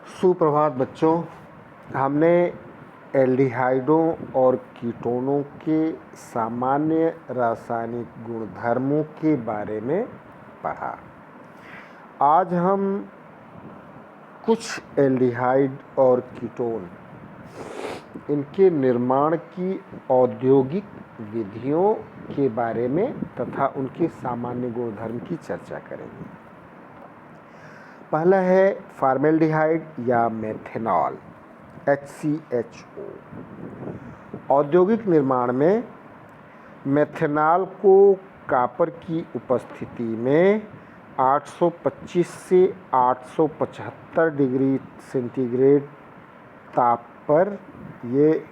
सुप्रभात बच्चों। हमने एल्डिहाइडों और कीटोनों के सामान्य रासायनिक गुणधर्मों के बारे में पढ़ा। आज हम कुछ एल्डिहाइड और कीटोन इनके निर्माण की औद्योगिक विधियों के बारे में तथा उनके सामान्य गुणधर्म की चर्चा करेंगे। पहला है फॉर्मेल्डिहाइड या मेथेनॉल HCHO। औद्योगिक निर्माण में मेथेनॉल को कॉपर की उपस्थिति में 825 से 875 डिग्री सेंटीग्रेड ताप पर, ये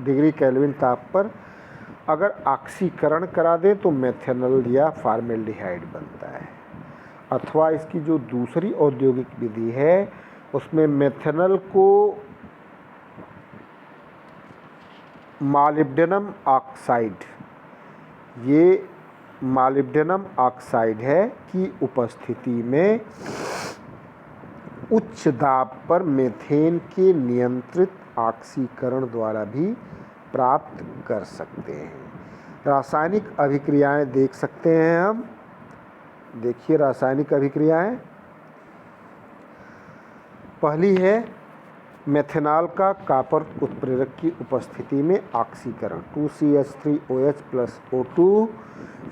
डिग्री केल्विन ताप पर अगर ऑक्सीकरण करा दे तो मेथेनॉल या फॉर्मेल्डिहाइड बनता है। अथवा इसकी जो दूसरी औद्योगिक विधि है उसमें मेथेनॉल को मॉलिब्डेनम ऑक्साइड, ये मॉलिब्डेनम ऑक्साइड है की उपस्थिति में उच्च दाब पर मेथेन के नियंत्रित ऑक्सीकरण द्वारा भी प्राप्त कर सकते हैं। रासायनिक अभिक्रियाएं देख सकते हैं हम। देखिए रासायनिक अभिक्रियाएं। पहली है मेथेनॉल का कॉपर उत्प्रेरक की उपस्थिति में ऑक्सीकरण 2CH3OH plus O2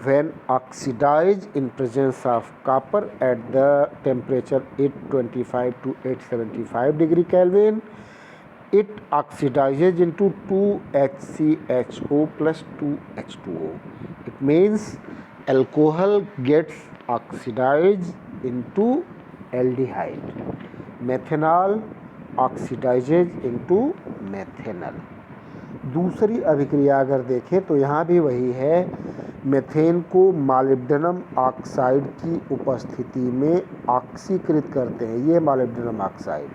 when oxidized in presence of copper at the temperature 825 to 875 degree Kelvin. It oxidizes into 2HCHO plus 2H2O. It means alcohol gets oxidized into aldehyde. Methanol oxidizes into methanol. दूसरी अभिक्रिया अगर देखें तो यहाँ भी वही है। Methane को मॉलिब्डेनम ऑक्साइड की उपस्थिति में ऑक्सीकृत करते हैं, ये मॉलिब्डेनम ऑक्साइड,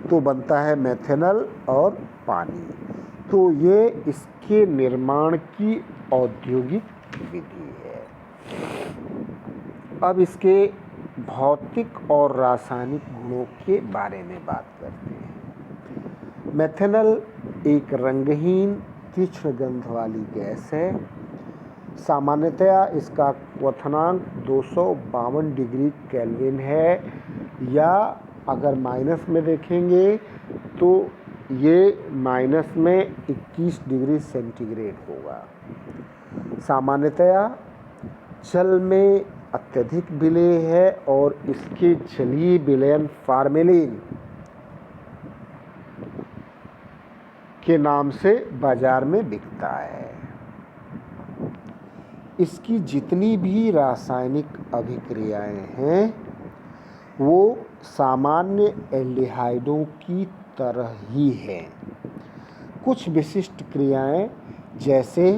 तो बनता है मेथेनॉल और पानी। तो ये इसके निर्माण की औद्योगिक विधि है। अब इसके भौतिक और रासायनिक गुणों के बारे में बात करते हैं। मेथेनॉल एक रंगहीन तीक्ष्ण गंध वाली गैस है। सामान्यतया इसका क्वथनांक 252 डिग्री केल्विन है, या अगर माइनस में देखेंगे तो ये माइनस में 21 डिग्री सेंटीग्रेड होगा। सामान्यतया जल में अत्यधिक विलेय है और इसके जलीय विलयन फार्मेलिन के नाम से बाजार में बिकता है। इसकी जितनी भी रासायनिक अभिक्रियाएं हैं वो सामान्य एल्डिहाइडों की तरह ही हैं। कुछ विशिष्ट क्रियाएं जैसे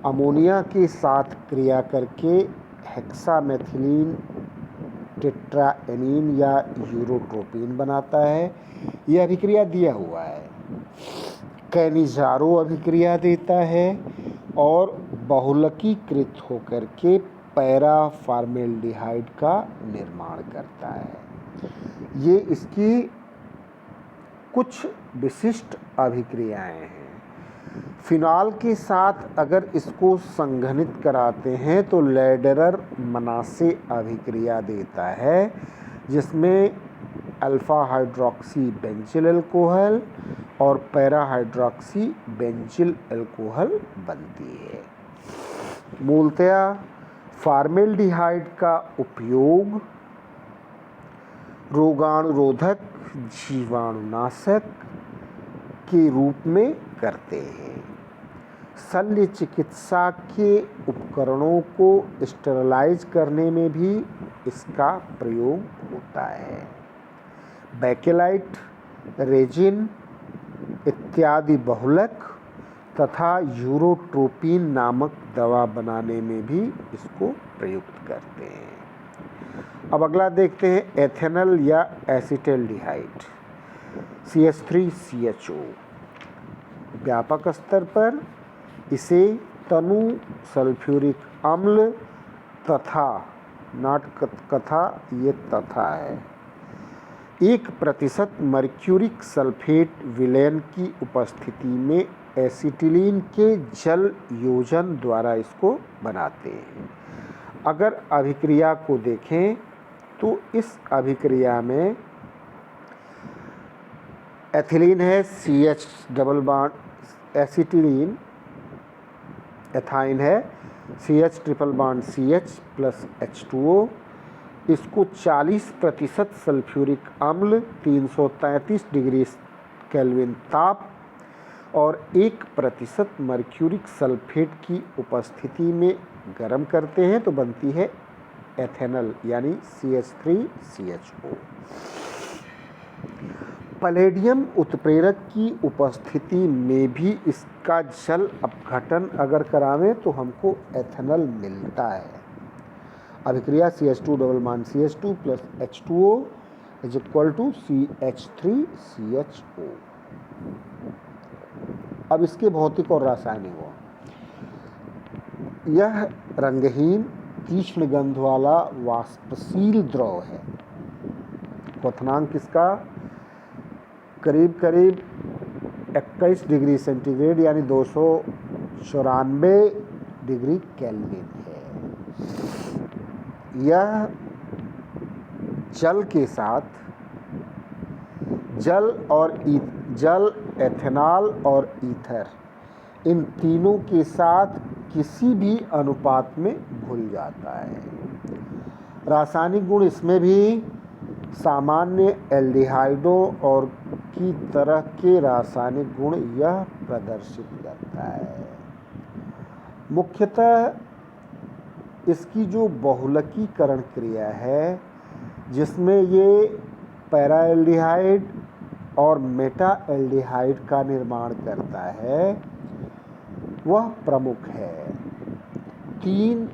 अमोनिया के साथ क्रिया करके हेक्सामेथिलीन टेट्राएमीन या यूरोट्रोपिन बनाता है, यह अभिक्रिया दिया हुआ है। कैनिजारो अभिक्रिया देता है और बहुलकीकृत होकर के पैरा फॉर्मेल्डिहाइड का निर्माण करता है। ये इसकी कुछ विशिष्ट अभिक्रियाएं हैं। फिनॉल के साथ अगर इसको संघनित कराते हैं तो लैडरर मनासे अभिक्रिया देता है, जिसमें अल्फा हाइड्रोक्सी बेंजिल अल्कोहल और पैरा हाइड्रोक्सी बेंजिल अल्कोहल बनती है। मूलतया फॉर्मेल्डिहाइड का उपयोग रोगाणुरोधक, जीवाणुनाशक के रूप में करते हैं। शल्य चिकित्सा के उपकरणों को स्टेरलाइज करने में भी इसका प्रयोग होता है। बैकेलाइट, रेजिन इत्यादि बहुलक तथा यूरोट्रोपिन नामक दवा बनाने में भी इसको प्रयुक्त करते हैं। अब अगला देखते हैं एथेनॉल या एसिटल्डिहाइड CH3CHO। व्यापक स्तर पर इसे तनु सल्फ्यूरिक अम्ल तथा नाटकथा, ये तथा है, 1% मर्क्यूरिक सल्फेट विलयन की उपस्थिति में एसिटिलीन के जल योजन द्वारा इसको बनाते हैं। अगर अभिक्रिया को देखें तो इस अभिक्रिया में एथिलीन है, CH double bond acetylene, ethyne है, CH triple bond CH plus H2O। इसको 40% सल्फ्यूरिक अम्ल 333 डिग्री केल्विन ताप और 1% मर्क्यूरिक सल्फेट की उपस्थिति में गर्म करते हैं तो बनती है एथेनल यानी CH3CHO। पैलेडियम उत्प्रेरक की उपस्थिति में भी इसका जल अपघटन अगर करावें तो हमको एथेनल मिलता है। अभिक्रिया CH2 double bond CH2 plus H2O is equal to CH3CHO। अब इसके भौतिक और रासायनिक गुण। यह रंगहीन तीक्ष्ण गंध वाला वाष्पशील द्रव है। क्वथनांक इसका करीब करीब 21 डिग्री सेंटीग्रेड यानी 294 डिग्री केल्विन है। यह जल के साथ जल, एथेनॉल और ईथर इन तीनों के साथ किसी भी अनुपात में घुल जाता है। रासायनिक गुण इसमें भी सामान्य एल्डिहाइडों और की तरह के रासायनिक गुण यह प्रदर्शित करता है। मुख्यतः इसकी जो बहुलकीकरण क्रिया है जिसमें ये पैरा एल्डिहाइड और मेटा एल्डिहाइड का निर्माण करता है वह प्रमुख है। 3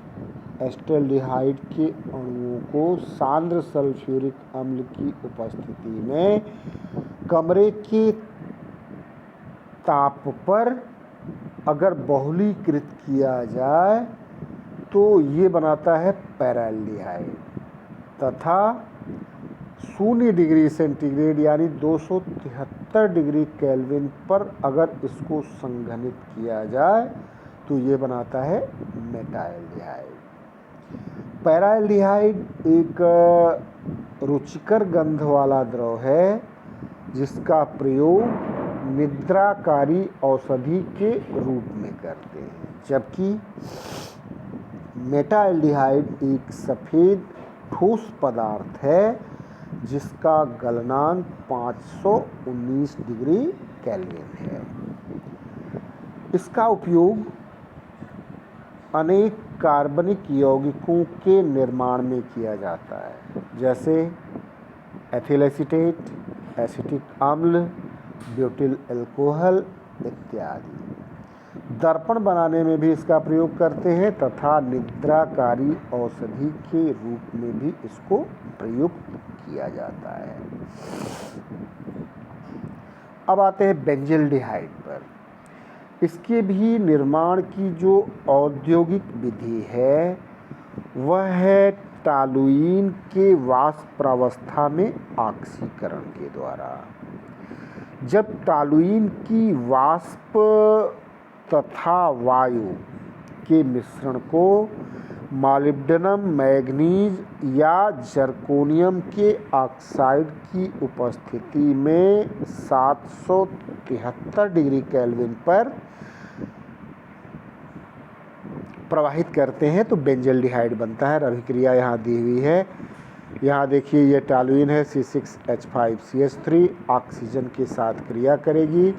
एस्टल्डिहाइड के अणुओं को सांद्र सल्फ्यूरिक अम्ल की उपस्थिति में कमरे के ताप पर अगर बहुलीकृत किया जाए तो ये बनाता है पैराल्डिहाइड तथा 0 डिग्री सेंटीग्रेड यानी 273 डिग्री केल्विन पर अगर इसको संघनित किया जाए तो ये बनाता है मेटाल्डिहाइड। पैराल्डिहाइड एक रुचिकर गंध वाला द्रव है जिसका प्रयोग निद्राकारी औषधि के रूप में करते हैं, जबकि मेटाल्डिहाइड एक सफ़ेद ठोस पदार्थ है जिसका गलनांक 519 डिग्री केल्विन है। इसका उपयोग अनेक कार्बनिक यौगिकों के निर्माण में किया जाता है, जैसे एथिल एसीटेट, एसिटिक अम्ल, ब्यूटिल अल्कोहल इत्यादि। दर्पण बनाने में भी इसका प्रयोग करते हैं तथा निद्राकारी औषधि के रूप में भी इसको प्रयुक्त किया जाता है। अब आते हैं बेंजिल्डिहाइड पर। इसके भी निर्माण की जो औद्योगिक विधि है वह है टॉलुइन के वाष्प प्रावस्था में ऑक्सीकरण के द्वारा। जब टॉलुइन की वाष्प तथा वायु के मिश्रण को मॉलिब्डेनम, मैग्नीज या जर्कोनियम के ऑक्साइड की उपस्थिति में 773 डिग्री केल्विन पर प्रवाहित करते हैं तो बेंजिल्डिहाइड बनता है। अभिक्रिया यहाँ दी हुई है। यहाँ देखिए ये टॉलुइन है C6H5CH3 ऑक्सीजन के साथ क्रिया करेगी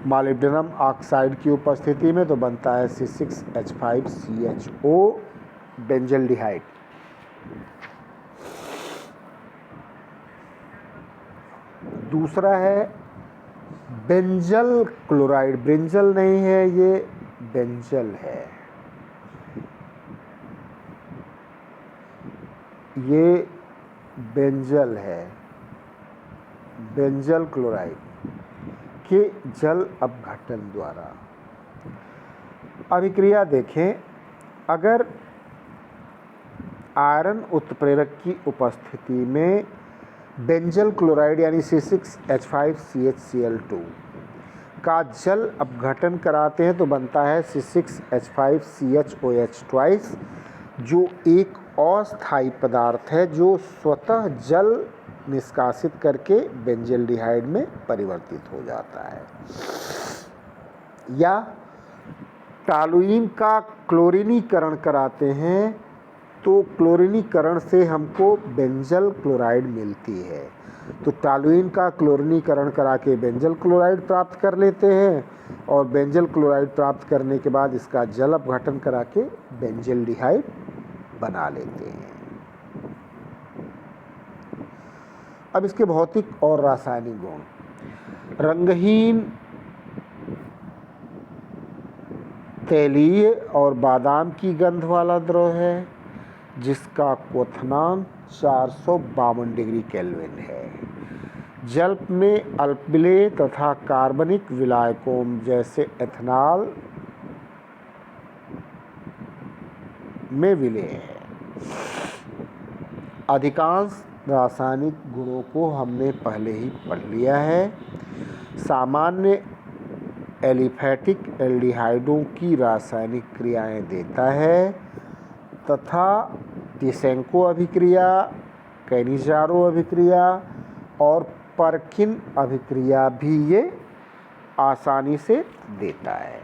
मॉलिब्डेनम ऑक्साइड की उपस्थिति में तो बनता है C6H5CHO बेंजिल्डिहाइड। दूसरा है बेंजल क्लोराइड। ब्रिंजल नहीं है, ये बेंजल है। ये बेंजल है। बेंजल क्लोराइड के जल अपघटन द्वारा अभिक्रिया देखें। अगर आयरन उत्प्रेरक की उपस्थिति में बेंजल क्लोराइड यानी C6H5CHCl2 का जल अपघटन कराते हैं तो बनता है C6H5CHOH जो एक अस्थायी पदार्थ है जो स्वतः जल निष्कासित करके बेंजल्डिहाइड में परिवर्तित हो जाता है। या टॉलुइन का क्लोरीनीकरण कराते हैं तो क्लोरीनीकरण से हमको बेंजल क्लोराइड मिलती है। तो टॉलुइन का क्लोरीनीकरण करा के बेंजल क्लोराइड प्राप्त कर लेते हैं और बेंजल क्लोराइड प्राप्त करने के बाद इसका जल अपघटन करा के बेंजल्डिहाइड बना लेते हैं। अब इसके भौतिक और रासायनिक गुण। रंगहीन, तैलीय और बादाम की गंध वाला द्रव है जिसका क्वथनांक 452 डिग्री केल्विन है। जल में अल्पविलेय तथा कार्बनिक विलायकों जैसे एथेनॉल में विलेय है। अधिकांश रासायनिक गुणों को हमने पहले ही पढ़ लिया है। सामान्य एलिफैटिक एल्डिहाइडों की रासायनिक क्रियाएं देता है तथा टिसेंको अभिक्रिया, कैनिजारो अभिक्रिया और परकिन अभिक्रिया भी ये आसानी से देता है।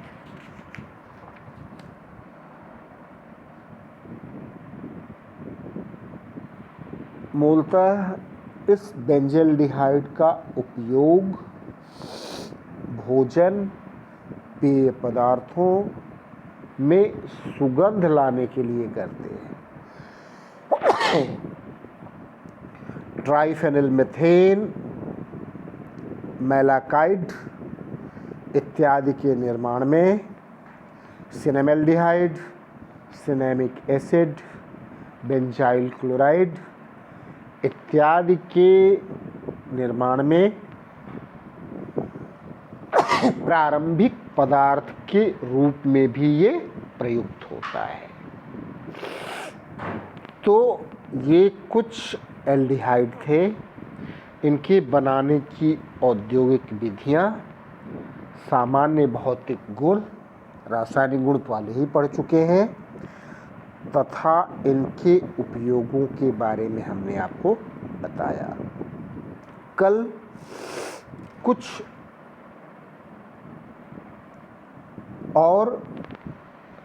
मूलतः इस बेंजल्डिहाइड का उपयोग भोजन, पेय पदार्थों में सुगंध लाने के लिए करते हैं। ट्राइफेनिल मीथेन, मैलाकाइड इत्यादि के निर्माण में, सिनेमैल्डिहाइड, सिनेमिक एसिड, बेंजाइल क्लोराइड इत्यादि के निर्माण में प्रारंभिक पदार्थ के रूप में भी ये प्रयुक्त होता है। तो ये कुछ एल्डिहाइड थे। इनके बनाने की औद्योगिक विधियां, सामान्य भौतिक गुण, रासायनिक गुण पहले ही पढ़ चुके हैं तथा इनके उपयोगों के बारे में हमने आपको बताया। कल कुछ और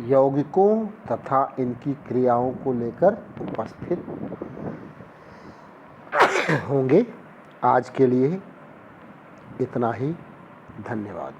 यौगिकों तथा इनकी क्रियाओं को लेकर उपस्थित होंगे। आज के लिए इतना ही। धन्यवाद।